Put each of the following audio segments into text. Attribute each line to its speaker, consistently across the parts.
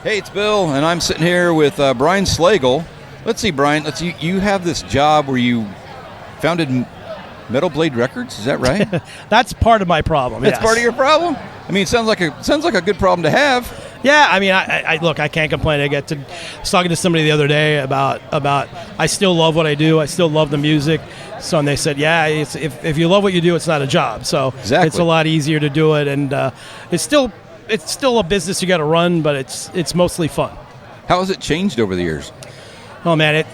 Speaker 1: Hey, it's Bill, and I'm sitting here with Brian Slagel. Let's see, Brian. You have this job where you founded Metal Blade Records. Is that right?
Speaker 2: That's part of my problem.
Speaker 1: That's
Speaker 2: yes.
Speaker 1: part of your problem. I mean, it sounds like a good problem to have.
Speaker 2: Yeah, I mean, I look, I can't complain. I was talking to somebody the other day about I still love what I do. I still love the music. So and they said, yeah, if you love what you do, it's not a job. So
Speaker 1: Exactly.
Speaker 2: It's a lot easier to do it, and it's still a business you got to run, but it's mostly fun.
Speaker 1: How has it changed over the years?
Speaker 2: Oh man,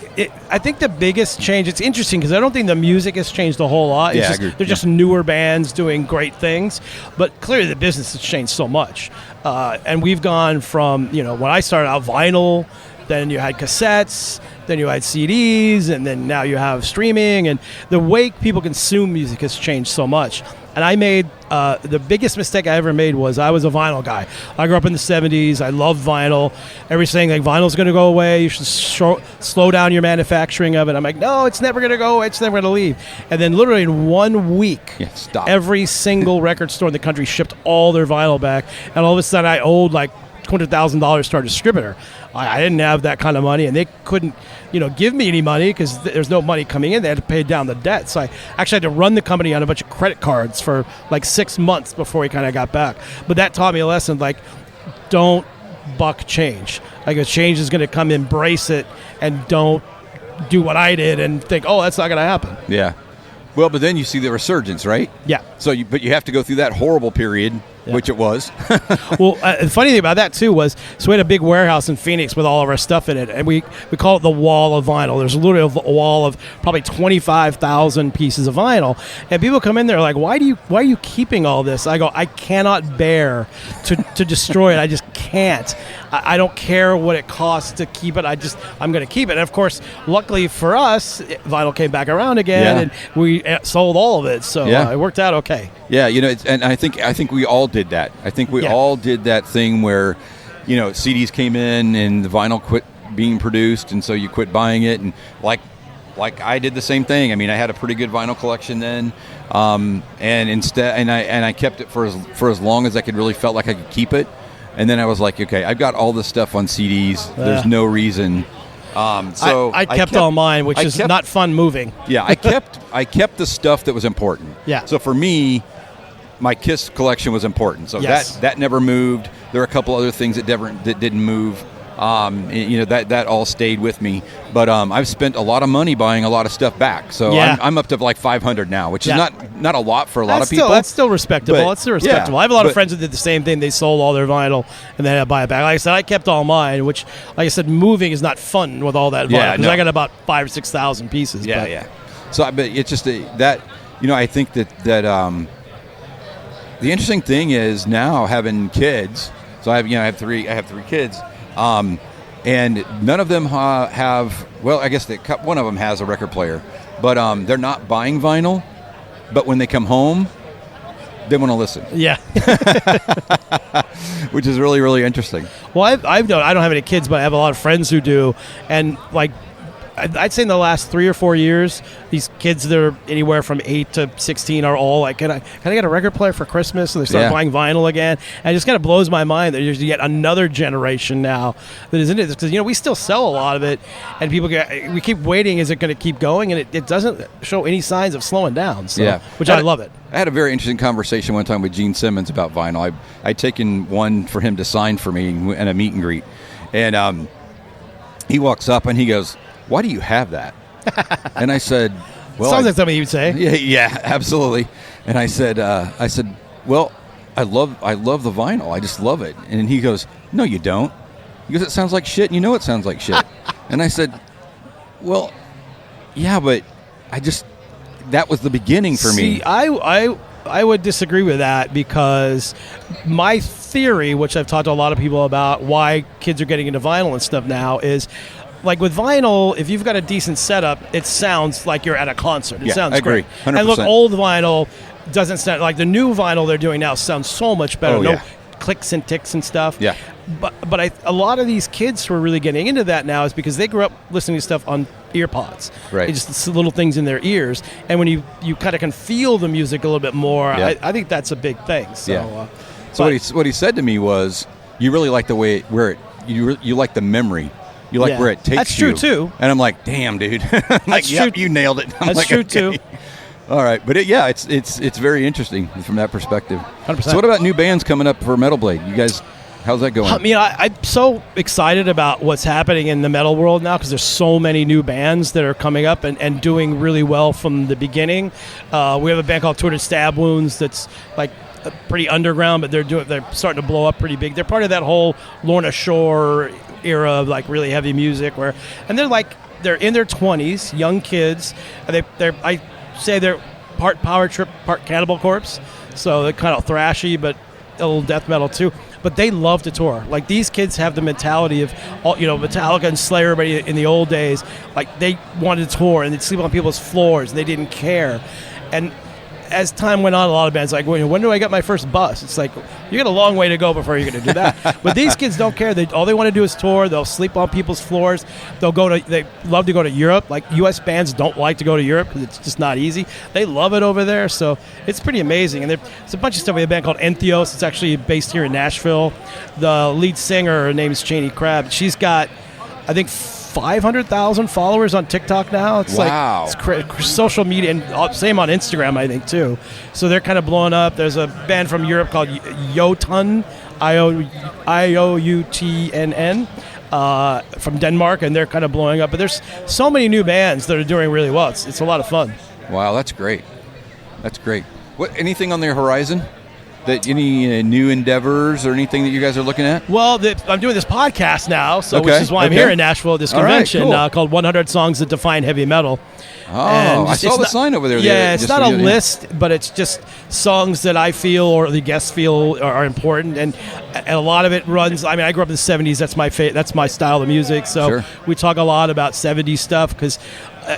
Speaker 2: I think the biggest change. It's interesting because I don't think the music has changed a whole lot.
Speaker 1: I agree.
Speaker 2: They're just newer bands doing great things, but clearly the business has changed so much. And we've gone from when I started out vinyl, then you had cassettes, then you had CDs, and then now you have streaming, and the way people consume music has changed so much. And I made the biggest mistake I ever made was I was a vinyl guy. I grew up in the 70s. I loved vinyl. Everybody's saying, like, vinyl's going to go away. You should slow down your manufacturing of it. I'm like, no, it's never going to go away. It's never going to leave. And then literally in 1 week, every single record store in the country shipped all their vinyl back. And all of a sudden I owed like $200,000 to our distributor. I didn't have that kind of money, and they couldn't, give me any money because there's no money coming in. They had to pay down the debt. So I actually had to run the company on a bunch of credit cards for like 6 months before we kind of got back. But that taught me a lesson, like, don't buck change. Like, if change is going to come, embrace it, and don't do what I did and think, oh, that's not going to happen.
Speaker 1: Yeah. Well, but then you see the resurgence, right?
Speaker 2: Yeah.
Speaker 1: But you have to go through that horrible period, which it was.
Speaker 2: Well, the funny thing about that, too, was we had a big warehouse in Phoenix with all of our stuff in it, and we call it the wall of vinyl. There's literally a wall of probably 25,000 pieces of vinyl, and people come in there like, why are you keeping all this? I go, I cannot bear to destroy it. I just can't. I don't care what it costs to keep it. I'm going to keep it. And, of course, luckily for us, vinyl came back around again, and we sold all of it, so it worked out okay.
Speaker 1: Yeah, and I think we all did that. I think we all did that thing where, CDs came in and the vinyl quit being produced, and so you quit buying it. And like I did the same thing. I mean, I had a pretty good vinyl collection then, and I kept it for as long as I could really felt like I could keep it. And then I was like, okay, I've got all this stuff on CDs. There's no reason. So
Speaker 2: I kept all mine, which is not fun moving.
Speaker 1: Yeah, I kept the stuff that was important. Yeah. So for me, my Kiss collection was important. So that never moved. There were a couple other things that didn't move. That all stayed with me. But I've spent a lot of money buying a lot of stuff back. So I'm up to like 500 now, which is not a lot for a lot of people.
Speaker 2: That's still respectable. That's still respectable. I have a lot of friends that did the same thing. They sold all their vinyl and then had to buy it back. Like I said, I kept all mine, which, like I said, moving is not fun with all that vinyl. Because I got about 5,000 or 6,000 pieces.
Speaker 1: Yeah. So, but it's just that I think that the interesting thing is now having kids. So I have three kids. And none of them have. Well, I guess one of them has a record player, but they're not buying vinyl. But when they come home, they want to listen. Yeah, which is really, really interesting.
Speaker 2: Well, I don't have any kids, but I have a lot of friends who do, and like, I'd say in the last 3 or 4 years, these kids that are anywhere from 8 to 16 are all like, can I get a record player for Christmas? And they start buying vinyl again. And it just kind of blows my mind that there's yet another generation now that is into this. Because, we still sell a lot of it, and we keep waiting, is it going to keep going? And it doesn't show any signs of slowing down, which I love it.
Speaker 1: I had a very interesting conversation one time with Gene Simmons about vinyl. I'd taken one for him to sign for me in a meet and greet. And he walks up and he goes, "Why do you have that?" And I said, "Well,
Speaker 2: sounds like something you'd say."
Speaker 1: Yeah, absolutely. And I said, "Well, I love the vinyl. I just love it." And he goes, "No, you don't." He goes, "It sounds like shit, and you know it sounds like shit." And I said, "Well, yeah, but that was the beginning for me."
Speaker 2: I would disagree with that, because my theory, which I've talked to a lot of people about, why kids are getting into vinyl and stuff now is, like with vinyl, if you've got a decent setup, it sounds like you're at a concert. It sounds great. 100%. And look, old vinyl doesn't sound like the new vinyl they're doing now sounds so much better. No clicks and ticks and stuff. Yeah. But a lot of these kids who are really getting into that now is because they grew up listening to stuff on ear pods. Right. It's just little things in their ears. And when you kind of can feel the music a little bit more, I think that's a big thing. So,
Speaker 1: So what he said to me was, you really like the way where you like the memory. You like where it takes you.
Speaker 2: That's true too.
Speaker 1: And I'm like, damn, dude. I'm like, yep, you nailed it. I'm
Speaker 2: That's
Speaker 1: like,
Speaker 2: true
Speaker 1: okay.
Speaker 2: too.
Speaker 1: All right, but it's very interesting from that perspective.
Speaker 2: 100%.
Speaker 1: So what about new bands coming up for Metal Blade? You guys, how's that going?
Speaker 2: I mean, I'm so excited about what's happening in the metal world now because there's so many new bands that are coming up and doing really well from the beginning. We have a band called Tortured Stab Wounds that's like pretty underground, but they're starting to blow up pretty big. They're part of that whole Lorna Shore era of like really heavy music and they're in their 20s, young kids. I say they're part Power Trip, part Cannibal Corpse, so they're kind of thrashy, but a little death metal too. But they love to tour. Like these kids have the mentality of, Metallica and Slayer, everybody in the old days. Like they wanted to tour and they'd sleep on people's floors. And they didn't care. And as time went on, a lot of bands like, when do I get my first bus? It's like, you got a long way to go before you're going to do that. But these kids don't care. All they want to do is tour. They'll sleep on people's floors. They love to go to Europe. Like U.S. bands don't like to go to Europe because it's just not easy. They love it over there. So it's pretty amazing. And there's a bunch of stuff. We have a band called Entheos. It's actually based here in Nashville. The lead singer, her name is Cheney Crabb. She's got, I think, 500,000 followers on TikTok now. It's
Speaker 1: wow.
Speaker 2: Like it's social media, and same on Instagram, I think, too. So they're kind of blowing up. There's a band from Europe called Jotun, IOUTNN, from Denmark, and they're kind of blowing up. But there's so many new bands that are doing really well. It's a lot of fun.
Speaker 1: Wow, that's great. That's great. Anything on the horizon? Any new endeavors or anything that you guys are looking at?
Speaker 2: Well, I'm doing this podcast now, which is why I'm here in Nashville at this convention called 100 Songs That Define Heavy Metal.
Speaker 1: Oh, I saw the sign over there.
Speaker 2: Yeah, it's not a list, but it's just songs that I feel or the guests feel are important, and a lot of it runs. I mean, I grew up in the '70s. That's my style of music. So we talk a lot about '70s stuff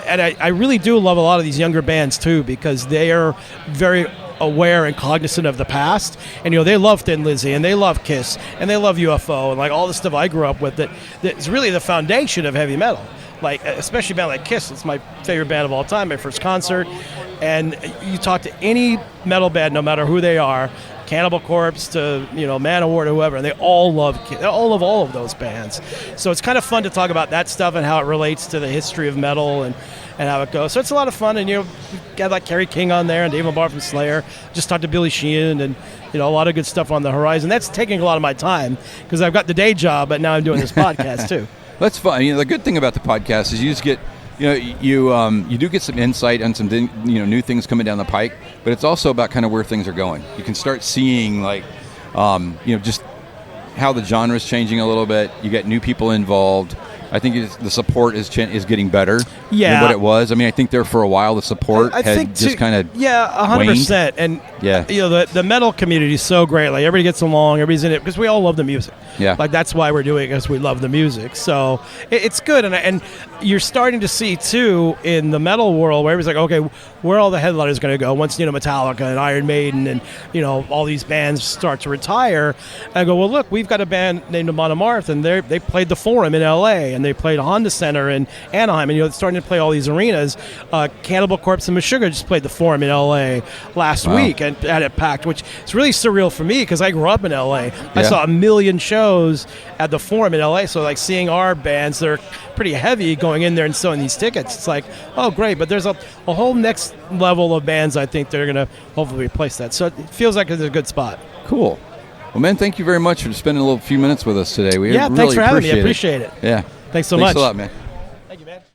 Speaker 2: and I really do love a lot of these younger bands too because they are very aware and cognizant of the past, and they love Thin Lizzy and they love Kiss and they love UFO and like all the stuff I grew up with that's really the foundation of heavy metal. Like especially a band like Kiss, it's my favorite band of all time, my first concert. And you talk to any metal band, no matter who they are, Cannibal Corpse to Manowar to whoever, and they all love Kiss. They all love all of those bands. So it's kind of fun to talk about that stuff and how it relates to the history of metal and how it goes. So it's a lot of fun, and we got like Kerry King on there and Dave Lamar from Slayer. Just talked to Billy Sheehan, and a lot of good stuff on the horizon. That's taking a lot of my time because I've got the day job, but now I'm doing this podcast too.
Speaker 1: That's fun. The good thing about the podcast is you just get, you do get some insight on some new things coming down the pike, but it's also about kind of where things are going. You can start seeing like, just how the genre is changing a little bit. You get new people involved. I think the support is getting better than what it was. I mean, I think there for a while the support had just kind of
Speaker 2: 100%. And the metal community is so great. Like everybody gets along, everybody's in it because we all love the music. Yeah, like that's why we're doing it because we love the music. So it's good, and you're starting to see too in the metal world where everybody's like, okay, where are all the headliners going to go once Metallica and Iron Maiden and all these bands start to retire? And I go, well, look, we've got a band named Amon Amarth, and they played the Forum in L.A. and they played Honda Center in Anaheim, and they're starting to play all these arenas. Cannibal Corpse and Meshuggah just played the Forum in L.A. last week and had it packed, which is really surreal for me because I grew up in L.A. I saw 1 million shows at the Forum in L.A., so like seeing our bands that are pretty heavy going in there and selling these tickets, it's like, oh, great. But there's a whole next level of bands I think they're going to hopefully replace that. So it feels like it's a good spot.
Speaker 1: Cool. Well, man, thank you very much for spending a few minutes with us today. We really
Speaker 2: thanks for having me. I
Speaker 1: appreciate
Speaker 2: appreciate it.
Speaker 1: Yeah.
Speaker 2: Thanks so much.
Speaker 1: Thanks a lot, man.